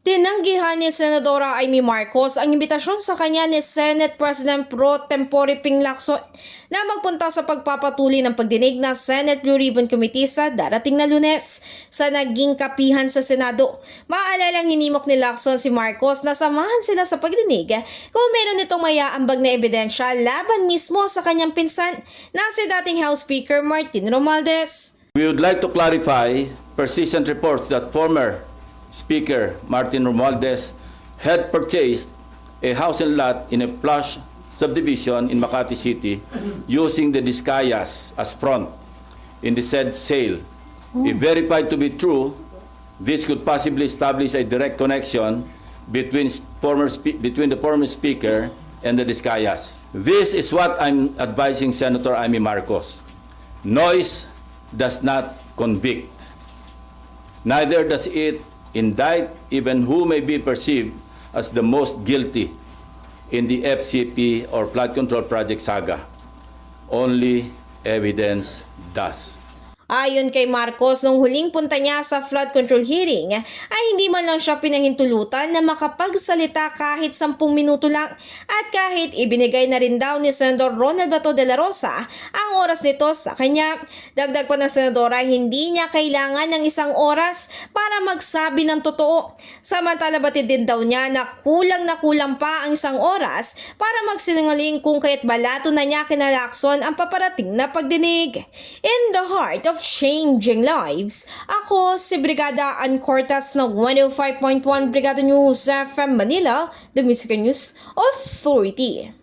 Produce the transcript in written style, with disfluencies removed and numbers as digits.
Tinanggihan ni Senadora Amy Marcos ang imbitasyon sa kanya ni Senate President Pro Tempore Ping Lacson na magpunta sa pagpapatuloy ng pagdinig ng Senate Blue Ribbon Committee sa darating na Lunes. Sa naging kapihan sa Senado, maalalang hinimok ni Lacson si Marcos na samahan sila sa pagdinig kung meron itong mayaambag na ebidensya laban mismo sa kanyang pinsan na si dating House Speaker Martin Romualdez. We would like to clarify persistent reports that former Speaker Martin Romualdez had purchased a house and lot in a plush subdivision in Makati City using the Discayas as front in the said sale. If verified to be true, this could possibly establish a direct connection between the former Speaker and the Discayas. This is what I'm advising Senator Amy Marcos. Noise does not convict. Neither does it indict even who may be perceived as the most guilty in the FCP or Flood Control Project saga. Only evidence does. Ayon kay Marcos, nung huling punta niya sa flood control hearing, ay hindi man lang siya pinahintulutan na makapagsalita kahit 10 minuto lang at kahit ibinigay na rin daw ni Senador Ronald Bato de la Rosa ang oras nito sa kanya. Dagdag pa ng senadora, hindi niya kailangan ng 1 oras para magsabi ng totoo. Samantala batid din daw niya na kulang pa ang 1 oras para magsinungaling kung kaya't balato na niya kina Lacson ang paparating na pagdinig. In the heart of changing lives, ako si Brigada Ann Cortas ng 105.1 Brigada News FM Manila, the Music News Authority.